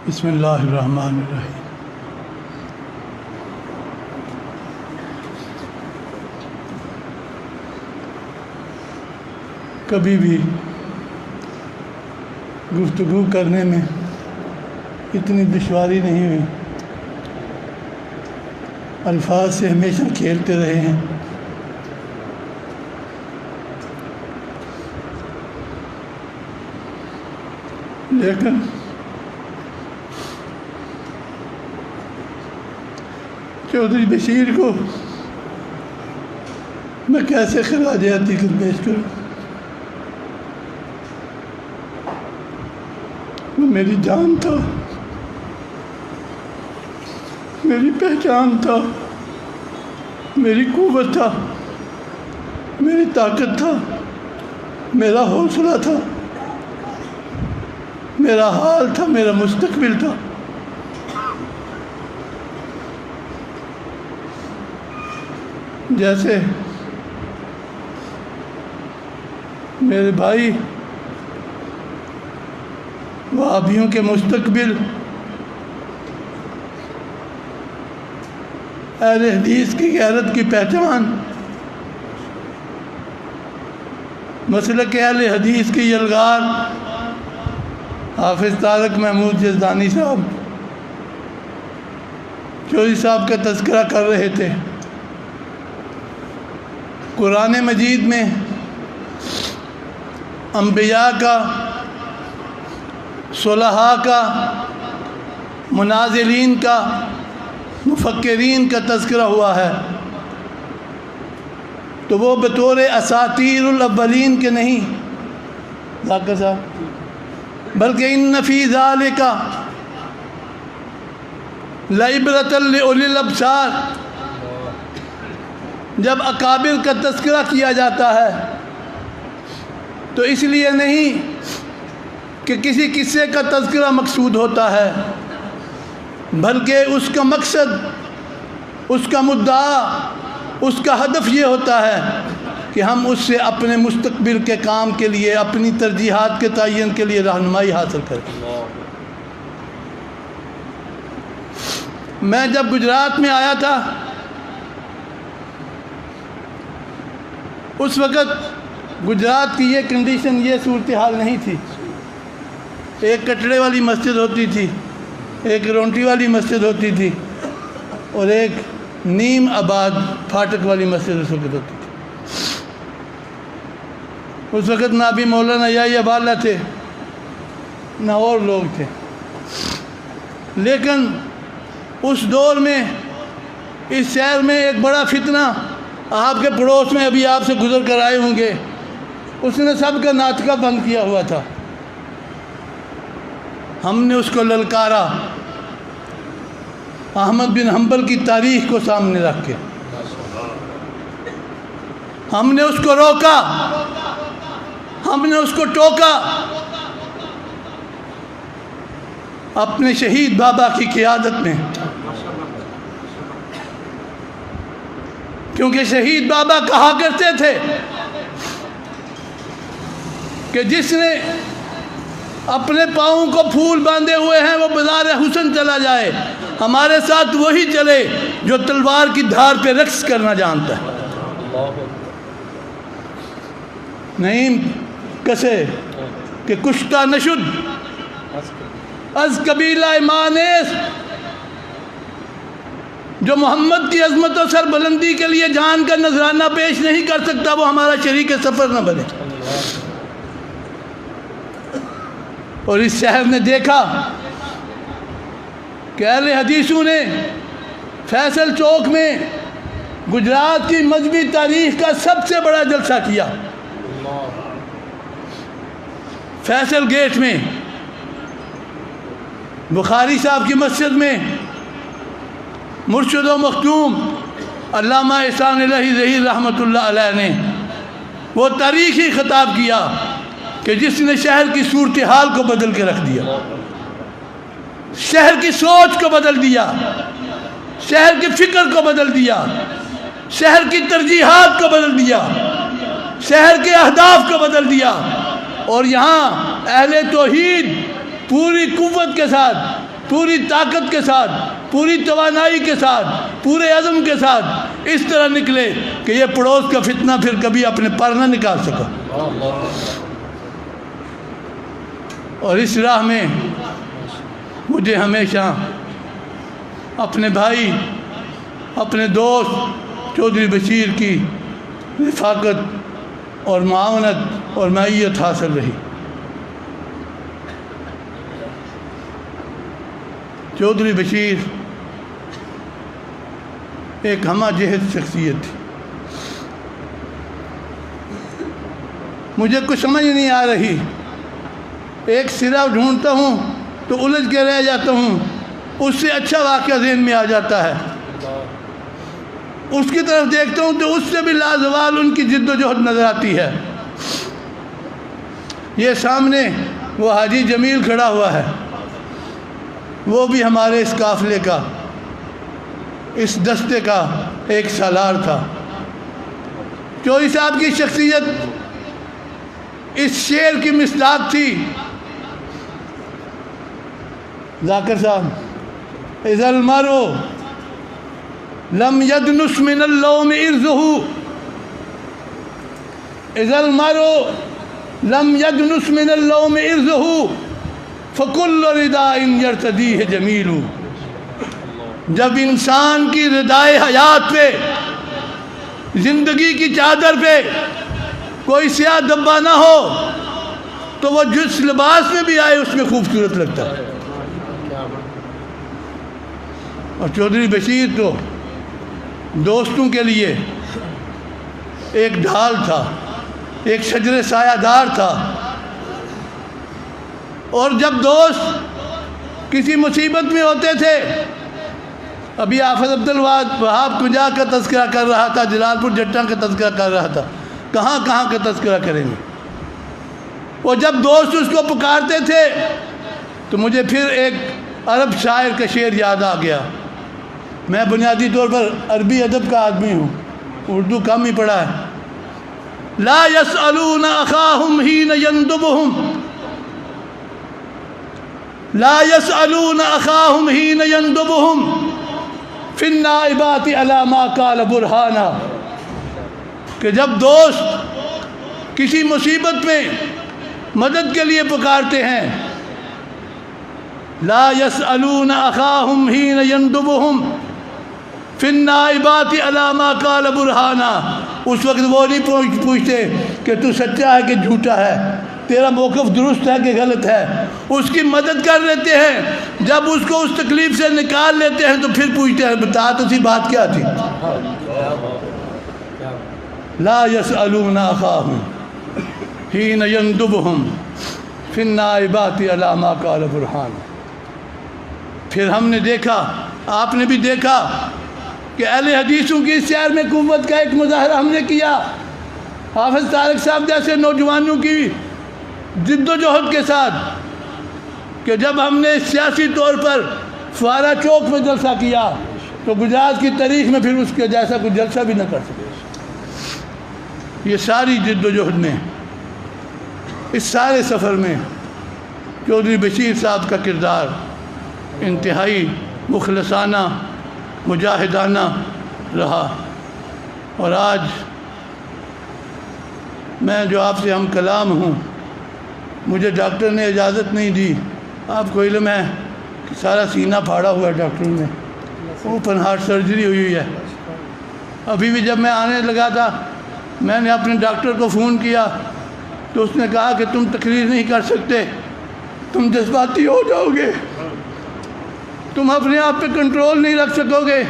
بسم اللہ الرحمن الرحیم۔ کبھی بھی گفتگو کرنے میں اتنی دشواری نہیں ہوئی، الفاظ سے ہمیشہ کھیلتے رہے ہیں۔ لیکن چودھری بشیر کو میں کیسے خراج عقیدت پیش کروں؟ وہ میری جان تھا، میری پہچان تھا، میری قوت تھا، میری طاقت تھا، میرا حوصلہ تھا، میرا حال تھا، میرا مستقبل تھا۔ جیسے میرے بھائی وہابیوں کے مستقبل، اہل حدیث کی غیرت کی پہچان، مسلک اہل حدیث کی یلغار حافظ طارق محمود یزدانی صاحب چودھری صاحب کا تذکرہ کر رہے تھے۔ قرآن مجید میں انبیاء کا، صلحاء کا، منازلین کا، مفکرین کا تذکرہ ہوا ہے، تو وہ بطور اساطیر الاولین کے نہیں ذاکر صاحب، بلکہ ان فی ذالک لعبرۃ لأولی الابصار، جب اکابر کا تذکرہ کیا جاتا ہے تو اس لیے نہیں کہ کسی قصے کا تذکرہ مقصود ہوتا ہے، بلکہ اس کا مقصد، اس کا مدعا، اس کا ہدف یہ ہوتا ہے کہ ہم اس سے اپنے مستقبل کے کام کے لیے، اپنی ترجیحات کے تعین کے لیے رہنمائی حاصل کریں۔ میں جب گجرات میں آیا تھا اس وقت گجرات کی یہ کنڈیشن، یہ صورتحال نہیں تھی۔ ایک کٹڑے والی مسجد ہوتی تھی، ایک رونٹی والی مسجد ہوتی تھی، اور ایک نیم آباد پھاٹک والی مسجد اس وقت ہوتی تھی۔ اس وقت نہ ابھی مولانا یحییٰ والا تھے، نہ اور لوگ تھے، لیکن اس دور میں، اس شہر میں ایک بڑا فتنہ آپ کے پڑوس میں ابھی آپ سے گزر کر آئے ہوں گے، اس نے سب کا ناطقہ بند کیا ہوا تھا۔ ہم نے اس کو للکارا، احمد بن حنبل کی تاریخ کو سامنے رکھ کے ہم نے اس کو روکا، ہم نے اس کو ٹوکا، اپنے شہید بابا کی قیادت میں، کیونکہ شہید بابا کہا کرتے تھے کہ جس نے اپنے پاؤں کو پھول باندھے ہوئے ہیں وہ بازار حسن چلا جائے، ہمارے ساتھ وہی چلے جو تلوار کی دھار پہ رقص کرنا جانتا ہے۔ نہیں کسے کہ کشتہ نشد از قبیلہ مانیس، جو محمد کی عظمت و سربلندی کے لیے جان کا نذرانہ پیش نہیں کر سکتا، وہ ہمارا شریک سفر نہ بنے۔ اور اس شہر نے دیکھا کہ اہل حدیثوں نے فیصل چوک میں گجرات کی مذہبی تاریخ کا سب سے بڑا جلسہ کیا۔ فیصل گیٹ میں، بخاری صاحب کی مسجد میں، مرشد و مختوم علامہ احسان الہی ظہیر رحمۃ اللہ علیہ نے وہ تاریخی خطاب کیا کہ جس نے شہر کی صورتحال کو بدل کے رکھ دیا، شہر کی سوچ کو بدل دیا، شہر کی فکر کو بدل دیا، شہر کی ترجیحات کو بدل دیا، شہر کے اہداف کو بدل دیا، اور یہاں اہل توحید پوری قوت کے ساتھ پوری طاقت کے ساتھ، پوری توانائی کے ساتھ، پورے عزم کے ساتھ اس طرح نکلے کہ یہ پڑوس کا فتنہ پھر کبھی اپنے پر نہ نکال سکا۔ اور اس راہ میں مجھے ہمیشہ اپنے بھائی، اپنے دوست چودھری بشیر کی رفاقت اور معاونت اور معیت حاصل رہی۔ چودھری بشیر ایک ہمہ جہت شخصیت تھی۔ مجھے کچھ سمجھ نہیں آ رہی، ایک سرا ڈھونڈتا ہوں تو الجھ کے رہ جاتا ہوں، اس سے اچھا واقعہ ذہن میں آ جاتا ہے، اس کی طرف دیکھتا ہوں تو اس سے بھی لازوال ان کی جد و جہد نظر آتی ہے۔ یہ سامنے وہ حاجی جمیل کھڑا ہوا ہے، وہ بھی ہمارے اس قافلے کا، اس دستے کا ایک سالار تھا۔ چودھری صاحب کی شخصیت اس شعر کی مصداق تھی، ذاکر صاحب، اذا المرء لم يدنس من اللوم ارزه، اذا المرء لم يدنس من اللوم ارزه فكل رداء يرتديه جمیل۔ جب انسان کی ردائے حیات پہ، زندگی کی چادر پہ کوئی سیاہ دبا نہ ہو تو وہ جس لباس میں بھی آئے اس میں خوبصورت لگتا ہے۔ اور چودھری بشیر تو دوستوں کے لیے ایک ڈھال تھا، ایک شجر سایہ دار تھا، اور جب دوست کسی مصیبت میں ہوتے تھے، ابھی حافظ عبدالوہاب کنجا کا تذکرہ کر رہا تھا، جلال پور جٹاں کا تذکرہ کر رہا تھا، کہاں کہاں کا تذکرہ کریں گے، اور جب دوست اس کو پکارتے تھے تو مجھے پھر ایک عرب شاعر کا شعر یاد آ گیا۔ میں بنیادی طور پر عربی ادب کا آدمی ہوں، اردو کم ہی پڑھا ہے۔ لا يسألون أخاهم حين يندبهم، لا يسألون أخاهم حين يندبهم في النائبات على ما قال برهانا، کہ جب دوست کسی مصیبت میں مدد کے لیے پکارتے ہیں، لا يسألون أخاهم حين يندبهم فی النائبات علی ما قال برہانا، اس وقت وہ نہیں پوچھتے کہ تو سچا ہے کہ جھوٹا ہے، تیرا موقف درست ہے کہ غلط ہے، اس کی مدد کر لیتے ہیں۔ جب اس کو اس تکلیف سے نکال لیتے ہیں تو پھر پوچھتے ہیں بتا تو سی بات کیا تھی۔ لا يسألون أخاهم حين يندبهم فی النائبات علی ما قال برہانا۔ پھر ہم نے دیکھا، آپ نے بھی دیکھا کہ اہل حدیثوں کی اس شہر میں قوت کا ایک مظاہرہ ہم نے کیا، حافظ طارق صاحب جیسے نوجوانوں کی جد و جہد کے ساتھ، کہ جب ہم نے سیاسی طور پر فوارہ چوک میں جلسہ کیا تو گجرات کی تاریخ میں پھر اس کے جیسا کوئی جلسہ بھی نہ کر سکے۔ یہ ساری جد و جہد میں، اس سارے سفر میں چودھری بشیر صاحب کا کردار انتہائی مخلصانہ، مجاہدانہ رہا۔ اور آج میں جو آپ سے ہم کلام ہوں، مجھے ڈاکٹر نے اجازت نہیں دی، آپ کو علم ہے کہ سارا سینہ پھاڑا ہوا ہے ڈاکٹر نے، اوپن ہارٹ سرجری ہوئی ہے۔ ابھی بھی جب میں آنے لگا تھا میں نے اپنے ڈاکٹر کو فون کیا تو اس نے کہا کہ تم تقریر نہیں کر سکتے، تم جذباتی ہو جاؤ گے، تم اپنے آپ پہ کنٹرول نہیں رکھ سکو گے۔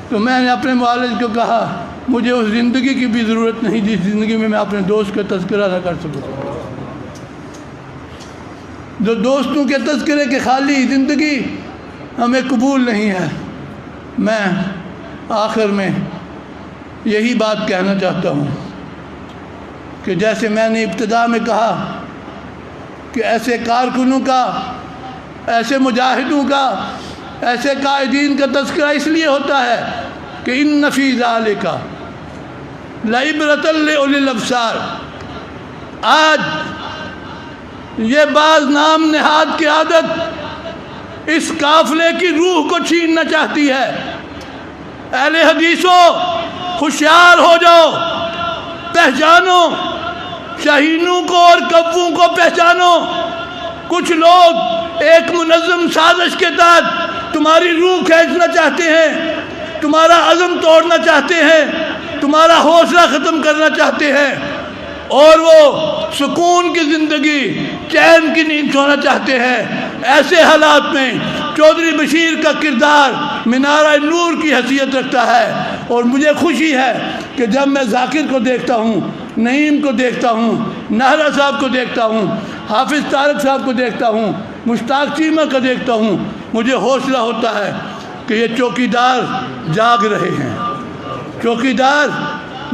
تو میں نے اپنے معالج کو کہا مجھے اس زندگی کی بھی ضرورت نہیں جس زندگی میں اپنے دوست کا تذکرہ نہ کر سکوں، جو دوستوں کے تذکرے کے خالی زندگی ہمیں قبول نہیں ہے۔ میں آخر میں یہی بات کہنا چاہتا ہوں کہ جیسے میں نے ابتدا میں کہا کہ ایسے کارکنوں کا، ایسے مجاہدوں کا، ایسے قائدین کا تذکرہ اس لیے ہوتا ہے کہ ان فی ذالک لعبرۃ لأولی الابصار۔ آج یہ بعض نام نہاد کی عادت اس قافلے کی روح کو چھیننا چاہتی ہے۔ اہل حدیثوں ہوشیار ہو جاؤ، پہچانو شاہینوں کو اور کبوں کو پہچانو۔ کچھ لوگ ایک منظم سازش کے تحت تمہاری روح کھینچنا چاہتے ہیں، تمہارا عزم توڑنا چاہتے ہیں، تمہارا حوصلہ ختم کرنا چاہتے ہیں، اور وہ سکون کی زندگی، چین کی نیند سونا چاہتے ہیں۔ ایسے حالات میں چودھری بشیر کا کردار مینارہ نور کی حیثیت رکھتا ہے، اور مجھے خوشی ہے کہ جب میں ذاکر کو دیکھتا ہوں، نعیم کو دیکھتا ہوں، نہرہ صاحب کو دیکھتا ہوں، حافظ طارق صاحب کو دیکھتا ہوں، مشتاق چیمہ کو دیکھتا ہوں، مجھے حوصلہ ہوتا ہے کہ یہ چوکیدار جاگ رہے ہیں، چوکیدار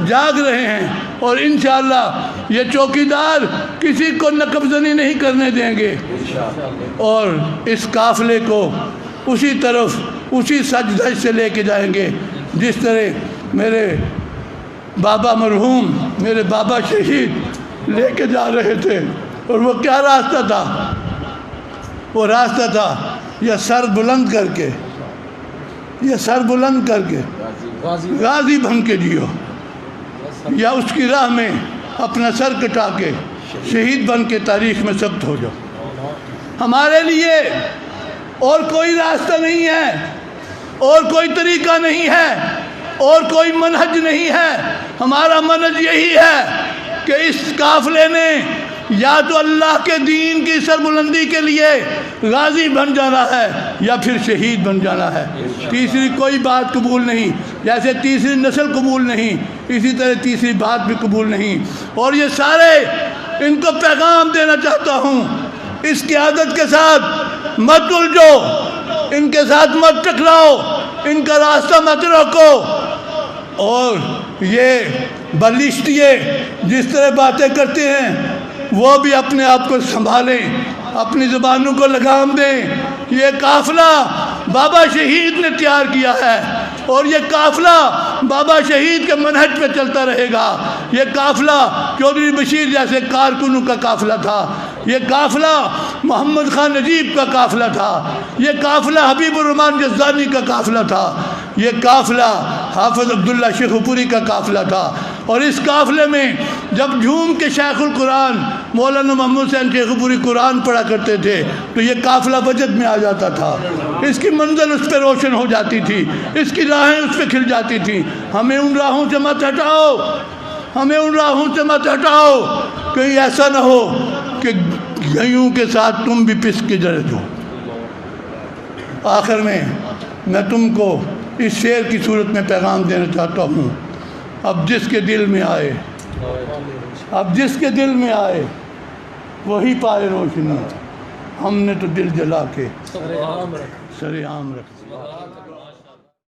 جاگ رہے ہیں، اور انشاءاللہ یہ چوکیدار کسی کو نقب زنی نہیں کرنے دیں گے، اور اس قافلے کو اسی طرف، اسی سج دھج سے لے کے جائیں گے جس طرح میرے بابا مرحوم، میرے بابا شہید لے کے جا رہے تھے۔ اور وہ کیا راستہ تھا؟ وہ راستہ تھا یہ سر بلند کر کے، یہ سر بلند کر کے غازی بن کے جیو، یا اس کی راہ میں اپنا سر کٹا کے شہید بن کے تاریخ میں ثبت ہو جاؤ۔ ہمارے لیے اور کوئی راستہ نہیں ہے، اور کوئی طریقہ نہیں ہے، اور کوئی منہج نہیں ہے۔ ہمارا منہج یہی ہے کہ اس قافلے نے یا تو اللہ کے دین کی سربلندی کے لیے غازی بن جانا ہے یا پھر شہید بن جانا ہے۔ تیسری کوئی بات قبول نہیں، جیسے تیسری نسل قبول نہیں، اسی طرح تیسری بات بھی قبول نہیں۔ اور یہ سارے ان کو پیغام دینا چاہتا ہوں، اس قیادت کے ساتھ مت الجھو، ان کے ساتھ مت ٹکراؤ، ان کا راستہ مت روکو، اور یہ بلشتیے جس طرح باتیں کرتے ہیں وہ بھی اپنے آپ کو سنبھالیں، اپنی زبانوں کو لگام دیں۔ یہ قافلہ بابا شہید نے تیار کیا ہے، اور یہ قافلہ بابا شہید کے منہج پہ چلتا رہے گا۔ یہ قافلہ چودھری بشیر جیسے کارکنوں کا قافلہ تھا، یہ قافلہ محمد خان نجیب کا قافلہ تھا، یہ قافلہ حبیب الرحمن جزانی کا قافلہ تھا، یہ قافلہ حافظ عبداللہ شیخ پوری کا قافلہ تھا۔ اور اس قافلے میں جب جھوم کے شیخ القرآن مولانا محمد حسین شیخ پوری قرآن پڑھا کرتے تھے تو یہ قافلہ وجد میں آ جاتا تھا، اس کی منزل اس پہ روشن ہو جاتی تھی، اس کی راہیں اس پہ کھل جاتی تھیں۔ ہمیں ان راہوں سے مت ہٹاؤ، ہمیں ان راہوں سے مت ہٹاؤ، کہیں ایسا نہ ہو کہ گیوں کے ساتھ تم بھی پس کے جڑ جاؤ۔ آخر میں تم کو اس شعر کی صورت میں پیغام دینا چاہتا ہوں، اب جس کے دل میں آئے، اب جس کے دل میں آئے وہی پائے روشنی، ہم نے تو دل جلا کے سر عام رکھ دیا۔